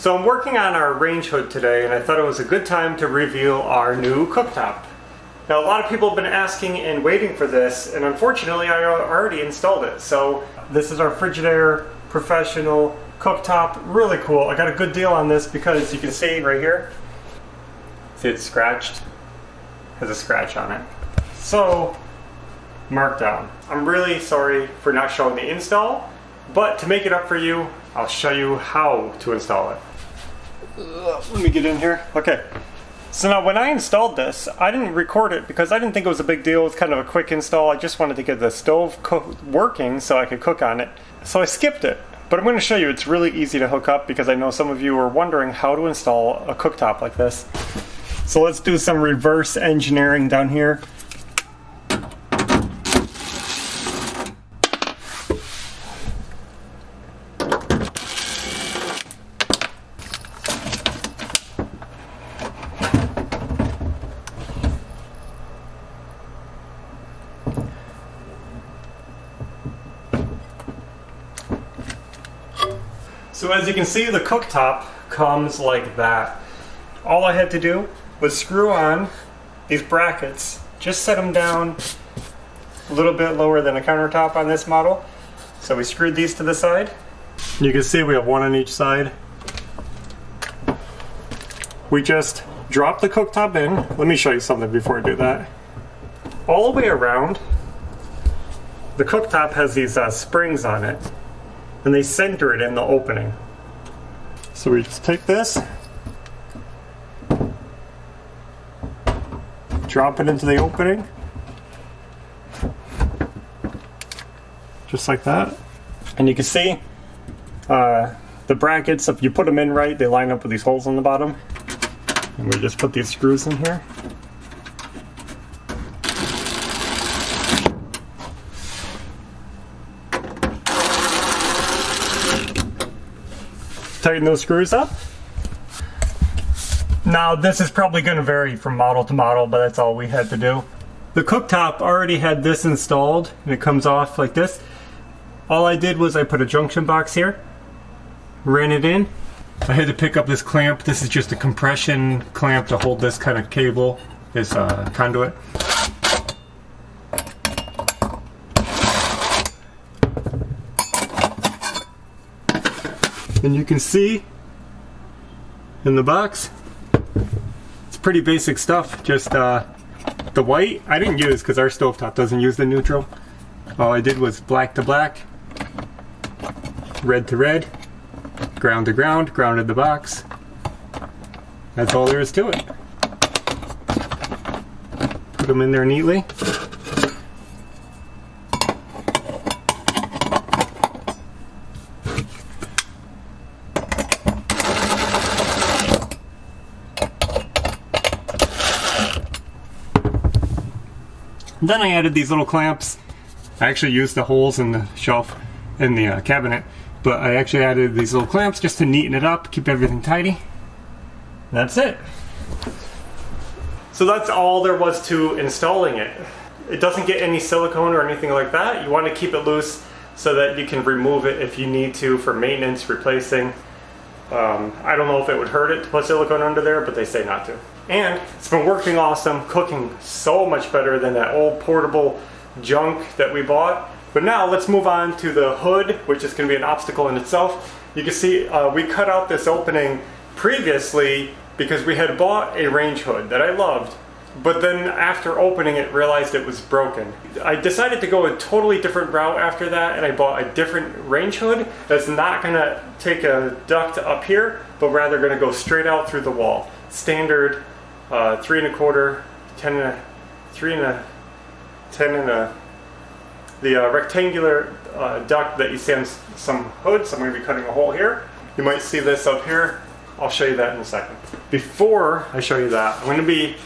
So I'm working on our range hood today, and I thought it was a good time to reveal our new cooktop. Now, a lot of people have been asking and waiting for this, and unfortunately I already installed it. So this is our Frigidaire Professional cooktop. Really cool. I got a good deal on this because you can see right here, see it's scratched, has a scratch on it. So, markdown. I'm really sorry for not showing the install, but to make it up for you, I'll show you how to install it. Let me get in here. Okay. So now when I installed this, I didn't record it because I didn't think it was a big deal. It was kind of a quick install. I just wanted to get the stove working so I could cook on it. So I skipped it. But I'm going to show you it's really easy to hook up because I know some of you are wondering how to install a cooktop like this. So let's do some reverse engineering down here. So as you can see, the cooktop comes like that. All I had to do was screw on these brackets, just set them down a little bit lower than a countertop on this model. So we screwed these to the side. You can see we have one on each side. We just drop the cooktop in. Let me show you something before I do that. All the way around, the cooktop has these springs on it, and they center it in the opening. So we just take this, drop it into the opening, just like that. And you can see the brackets, if you put them in right, they line up with these holes on the bottom. And we just put these screws in here. Tighten those screws up. Now this is probably going to vary from model to model, but that's all we had to do. The cooktop already had this installed, and it comes off like this. All I did was I put a junction box here, ran it in. I had to pick up this clamp. This is just a compression clamp to hold this kind of cable, this conduit. And you can see in the box, it's pretty basic stuff. Just the white, I didn't use because our stovetop doesn't use the neutral. All I did was black to black, red to red, ground to ground, grounded the box. That's all there is to it. Put them in there neatly. Then I added these little clamps. I actually used the holes in the shelf in the cabinet, but I actually added these little clamps just to neaten it up, keep everything tidy. That's it. So that's all there was to installing it. It doesn't get any silicone or anything like that. You want to keep it loose so that you can remove it if you need to for maintenance, replacing. I don't know if it would hurt it to put silicone under there, but they say not to. And it's been working awesome, cooking so much better than that old portable junk that we bought. But now let's move on to the hood, which is going to be an obstacle in itself. You can see we cut out this opening previously because we had bought a range hood that I loved, but then after opening it realized it was broken. I decided to go a totally different route after that, and I bought a different range hood that's not going to take a duct up here, but rather going to go straight out through the wall. Standard 3 1/4, 10 and a, 3 and a, 10 and a, the rectangular duct that you see on some hoods. I'm going to be cutting a hole here. You might see this up here. I'll show you that in a second. Before I show you that, I'm going to be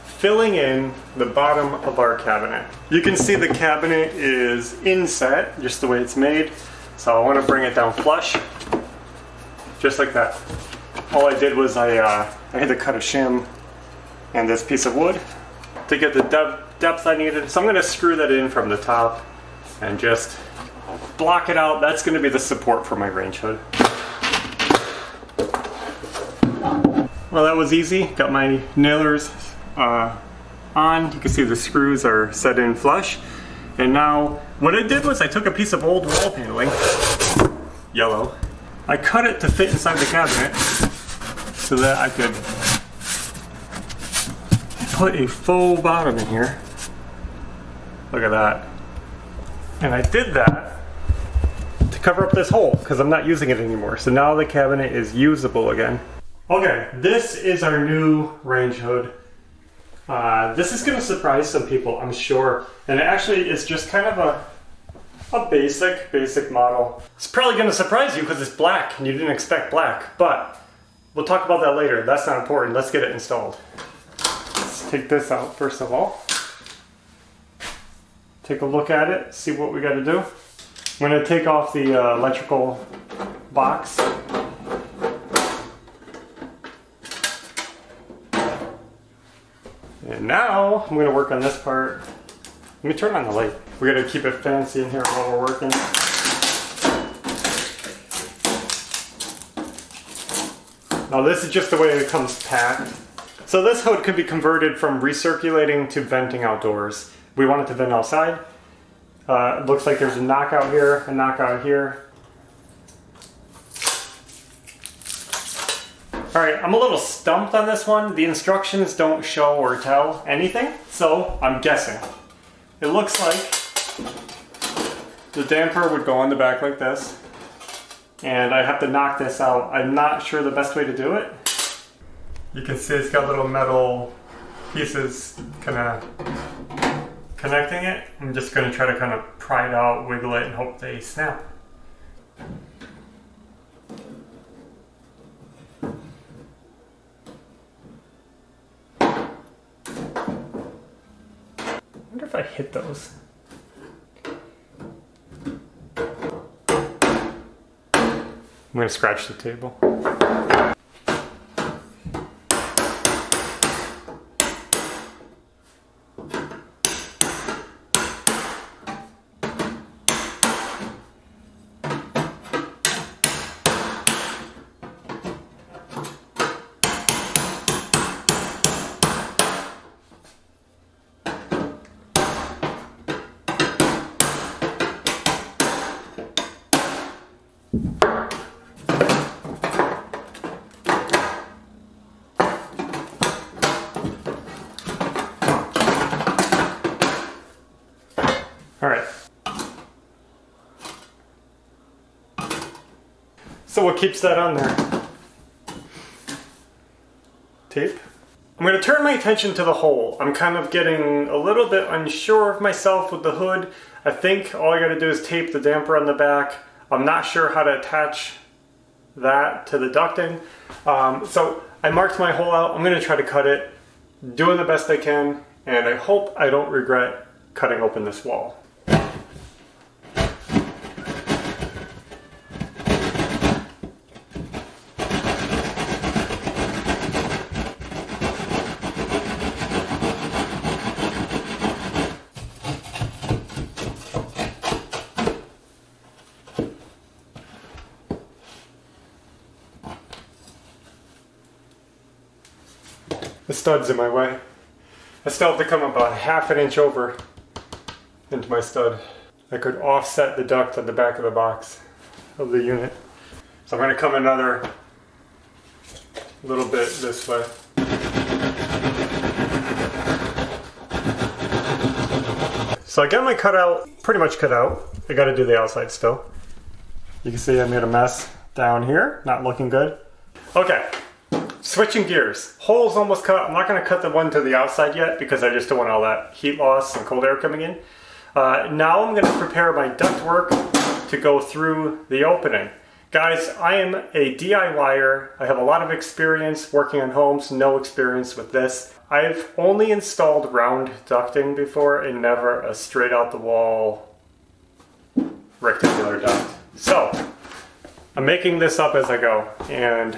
filling in the bottom of our cabinet. You can see the cabinet is inset, just the way it's made. So I want to bring it down flush, just like that. All I did was I had to cut a shim and this piece of wood to get the depth I needed. So I'm going to screw that in from the top and just block it out. That's going to be the support for my range hood. Well, that was easy. Got my nailers on. You can see the screws are set in flush. And now, what I did was I took a piece of old wall paneling, yellow. I cut it to fit inside the cabinet so that I could put a faux bottom in here. Look at that. And I did that to cover up this hole because I'm not using it anymore. So now the cabinet is usable again. Okay, this is our new range hood. This is going to surprise some people, I'm sure. And it actually is just kind of a basic model. It's probably going to surprise you because it's black and you didn't expect black, but we'll talk about that later. That's not important. Let's get it installed. Let's take this out first of all. Take a look at it, see what we got to do. I'm going to take off the electrical box. And now I'm going to work on this part. Let me turn on the light. We got to keep it fancy in here while we're working. Now this is just the way it comes packed. So this hood could be converted from recirculating to venting outdoors. We want it to vent outside. It looks like there's a knockout here, a knockout here. Alright, I'm a little stumped on this one. The instructions don't show or tell anything, so I'm guessing. It looks like the damper would go on the back like this, and I have to knock this out. I'm not sure the best way to do it. You can see it's got little metal pieces kind of connecting it. I'm just going to try to kind of pry it out, wiggle it, and hope they snap. I wonder if I hit those. I'm going to scratch the table. Alright. So what keeps that on there? Tape. I'm going to turn my attention to the hole. I'm kind of getting a little bit unsure of myself with the hood. I think all I got to do is tape the damper on the back. I'm not sure how to attach that to the ducting. So I marked my hole out. I'm going to try to cut it, doing the best I can, and I hope I don't regret cutting open this wall. The stud's in my way. I still have to come about ½ an inch over into my stud. I could offset the duct on the back of the box of the unit. So I'm going to come another little bit this way. So I got my cutout pretty much cut out. I got to do the outside still. You can see I made a mess down here, not looking good. Okay. Switching gears. Hole's almost cut. I'm not going to cut the one to the outside yet because I just don't want all that heat loss and cold air coming in. Now I'm going to prepare my ductwork to go through the opening. Guys, I am a DIYer. I have a lot of experience working on homes, no experience with this. I've only installed round ducting before and never a straight out the wall rectangular duct. So, I'm making this up as I go, and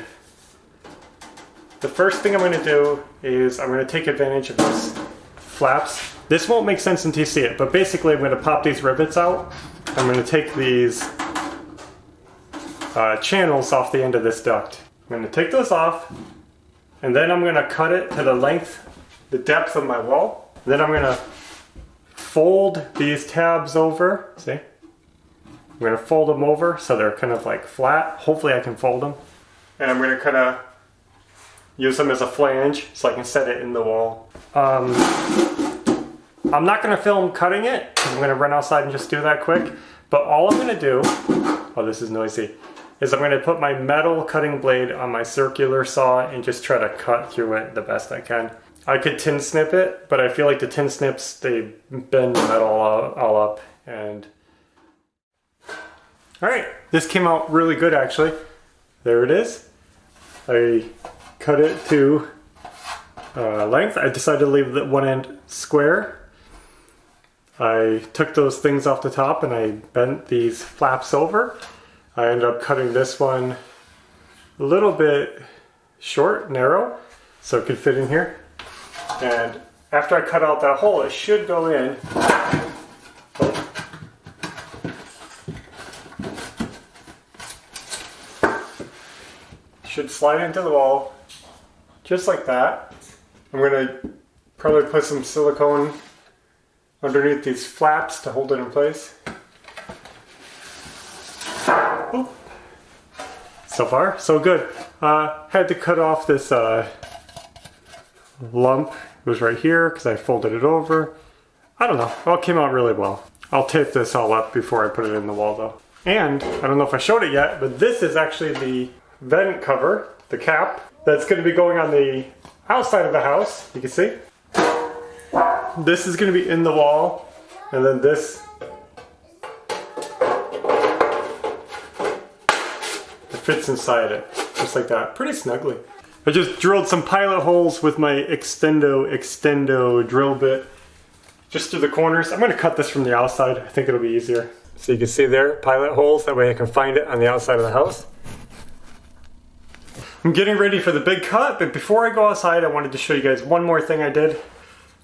the first thing I'm going to do is I'm going to take advantage of these flaps. This won't make sense until you see it, but basically I'm going to pop these rivets out. I'm going to take these channels off the end of this duct. I'm going to take those off, And then I'm going to cut it to the depth of my wall. And then I'm going to fold these tabs over. See? I'm going to fold them over so they're kind of like flat. Hopefully I can fold them. And I'm going to kind of use them as a flange so I can set it in the wall. I'm not going to film cutting it. I'm going to run outside and just do that quick. But all I'm going to do, oh this is noisy, is I'm going to put my metal cutting blade on my circular saw and just try to cut through it the best I can. I could tin snip it, but I feel like the tin snips, they bend the metal all up. And alright, this came out really good actually. There it is. I cut it to length. I decided to leave the one end square. I took those things off the top and I bent these flaps over. I ended up cutting this one a little bit short, narrow, so it could fit in here. And after I cut out that hole, it should go in. Should slide into the wall, just like that. I'm gonna probably put some silicone underneath these flaps to hold it in place. Oop. So far, so good. Had to cut off this lump. It was right here because I folded it over. I don't know, it all came out really well. I'll tape this all up before I put it in the wall though. And, I don't know if I showed it yet, but this is actually the vent cover, the cap, that's going to be going on the outside of the house. You can see. This is going to be in the wall, and then this it fits inside it, just like that. Pretty snugly. I just drilled some pilot holes with my extendo drill bit just through the corners. I'm going to cut this from the outside. I think it'll be easier. So you can see there, pilot holes. That way I can find it on the outside of the house. I'm getting ready for the big cut, but before I go outside, I wanted to show you guys one more thing I did.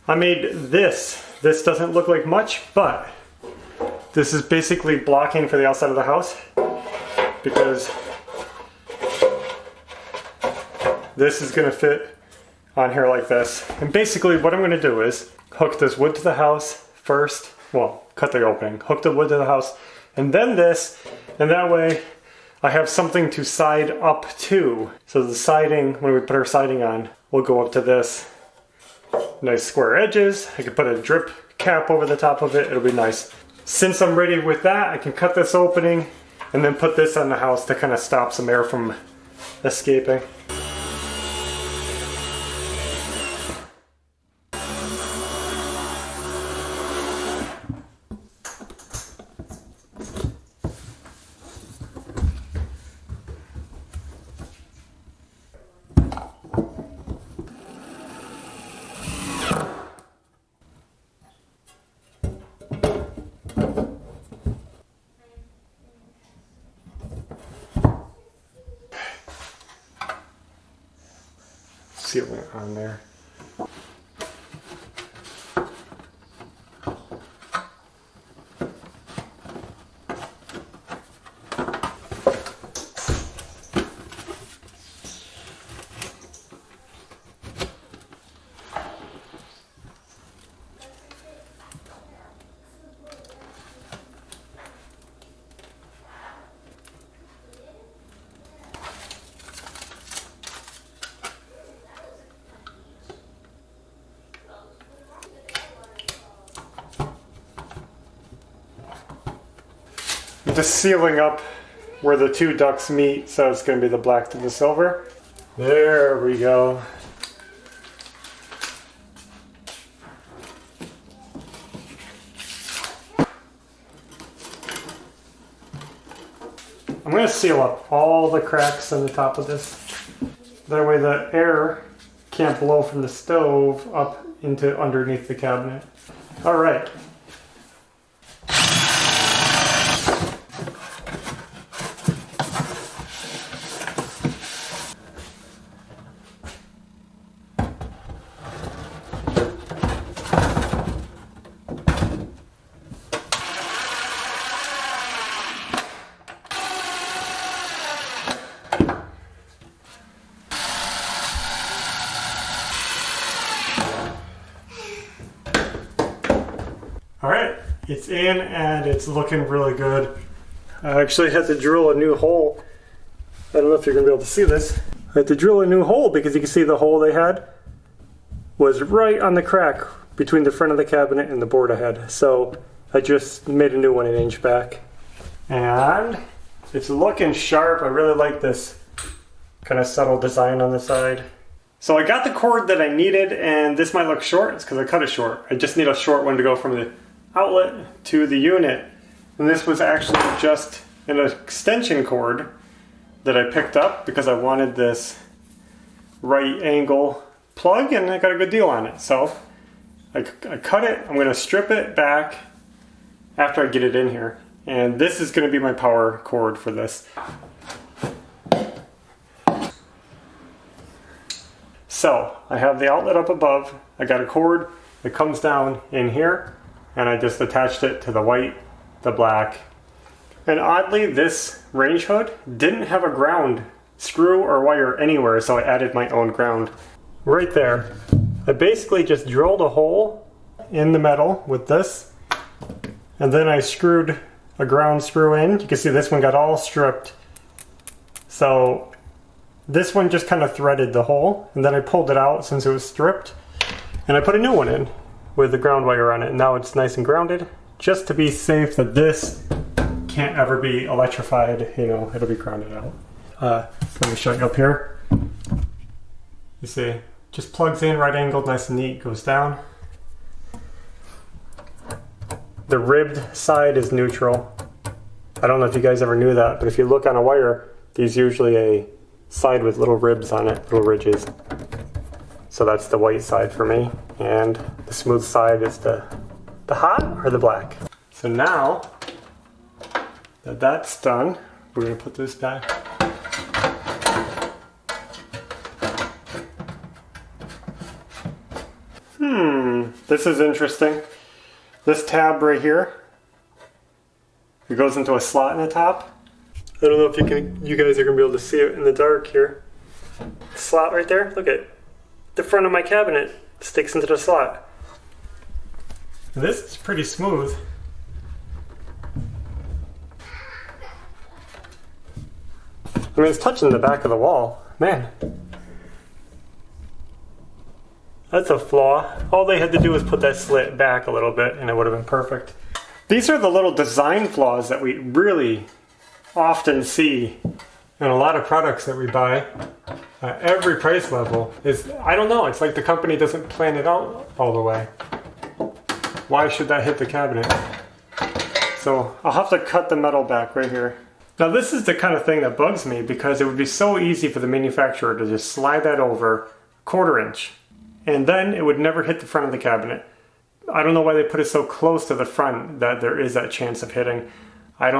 I made this. This doesn't look like much, but this is basically blocking for the outside of the house because this is going to fit on here like this. And basically what I'm going to do is hook this wood to the house first. Well, cut the opening, hook the wood to the house, and then this, and that way I have something to side up to. So the siding, when we put our siding on, will go up to this. Nice square edges. I can put a drip cap over the top of it. It'll be nice. Since I'm ready with that, I can cut this opening and then put this on the house to kind of stop some air from escaping. Sealant on there. Just sealing up where the two ducts meet, so it's going to be the black to the silver. There we go. I'm going to seal up all the cracks on the top of this. That way the air can't blow from the stove up into underneath the cabinet. All right. It's in and it's looking really good. I actually had to drill a new hole. I don't know if you're gonna be able to see this. I had to drill a new hole because you can see the hole they had was right on the crack between the front of the cabinet and the board I had. So I just made a new one an inch back. And it's looking sharp. I really like this kind of subtle design on the side. So I got the cord that I needed, and this might look short. It's because I cut it short. I just need a short one to go from the outlet to the unit. And this was actually just an extension cord that I picked up because I wanted this right angle plug, and I got a good deal on it. So I cut it. I'm going to strip it back after I get it in here. And this is going to be my power cord for this. So I have the outlet up above. I got a cord that comes down in here, and I just attached it to the white, the black. And oddly, this range hood didn't have a ground screw or wire anywhere, so I added my own ground right there. I basically just drilled a hole in the metal with this, and then I screwed a ground screw in. You can see this one got all stripped. So this one just kind of threaded the hole, and then I pulled it out since it was stripped, and I put a new one in with the ground wire on it. And now it's nice and grounded, just to be safe that this can't ever be electrified. You know, it'll be grounded out. Let me show you up here. You see, just plugs in, right angled, nice and neat, goes down. The ribbed side is neutral. I don't know if you guys ever knew that, but if you look on a wire, there's usually a side with little ribs on it, little ridges. So that's the white side for me, and the smooth side is the hot or the black. So now that that's done, we're gonna put this back. This is interesting. This tab right here, it goes into a slot in the top. I don't know if you guys are gonna be able to see it in the dark here. Slot right there, look at the front of my cabinet sticks into the slot. And this is pretty smooth. I mean, it's touching the back of the wall. Man, that's a flaw. All they had to do was put that slit back a little bit and it would have been perfect. These are the little design flaws that we really often see in a lot of products that we buy. Every price level is, I don't know, it's like the company doesn't plan it out all the way. Why should that hit the cabinet? So I'll have to cut the metal back right here. Now this is the kind of thing that bugs me because it would be so easy for the manufacturer to just slide that over 1/4 inch. And then it would never hit the front of the cabinet. I don't know why they put it so close to the front that there is that chance of hitting. I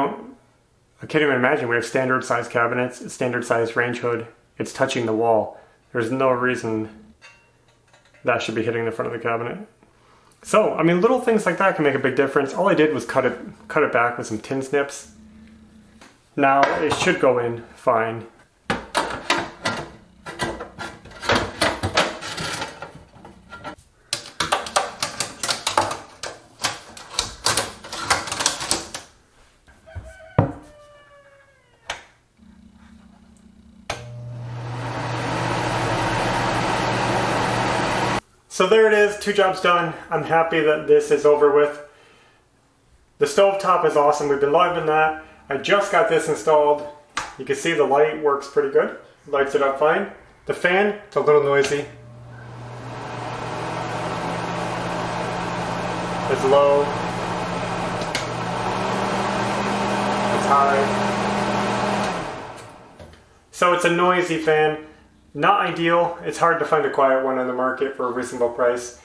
can't even imagine. We have standard size cabinets, standard size range hood. It's touching the wall. There's no reason that should be hitting the front of the cabinet. So, I mean, little things like that can make a big difference. All I did was cut it back with some tin snips. Now it should go in fine. So there it is, 2 jobs done. I'm happy that this is over with. The stovetop is awesome. We've been loving that. I just got this installed. You can see the light works pretty good. Lights it up fine. The fan, it's a little noisy. It's low. It's high. So it's a noisy fan. Not ideal. It's hard to find a quiet one on the market for a reasonable price.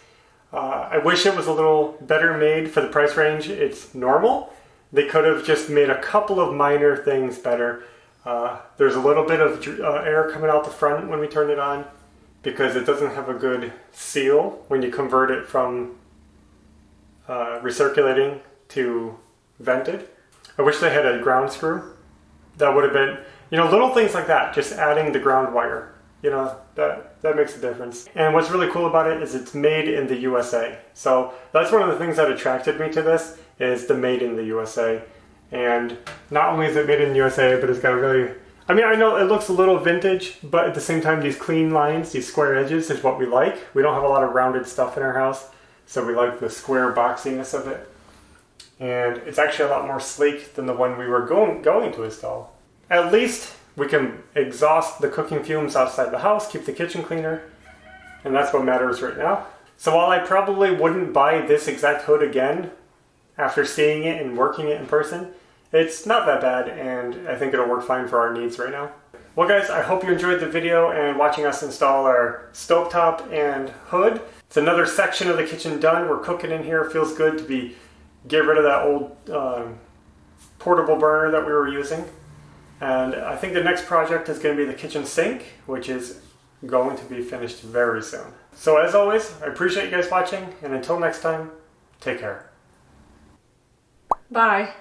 I wish it was a little better made for the price range. It's normal. They could have just made a couple of minor things better. There's a little bit of air coming out the front when we turn it on because it doesn't have a good seal when you convert it from recirculating to vented. I wish they had a ground screw. That would have been, you know, little things like that. Just adding the ground wire. You know, that makes a difference. And what's really cool about it is it's made in the USA. So that's one of the things that attracted me to this, is the Made in the USA. And not only is it made in the USA, but it's got a really, I mean, I know it looks a little vintage, but at the same time, these clean lines, these square edges is what we like. We don't have a lot of rounded stuff in our house, so we like the square boxiness of it. And it's actually a lot more sleek than the one we were going to install. At least we can exhaust the cooking fumes outside the house, keep the kitchen cleaner, and that's what matters right now. So while I probably wouldn't buy this exact hood again after seeing it and working it in person, it's not that bad, and I think it'll work fine for our needs right now. Well guys, I hope you enjoyed the video and watching us install our stovetop and hood. It's another section of the kitchen done. We're cooking in here. It feels good to get rid of that old portable burner that we were using. And I think the next project is going to be the kitchen sink, which is going to be finished very soon. So as always, I appreciate you guys watching, and until next time, take care. Bye.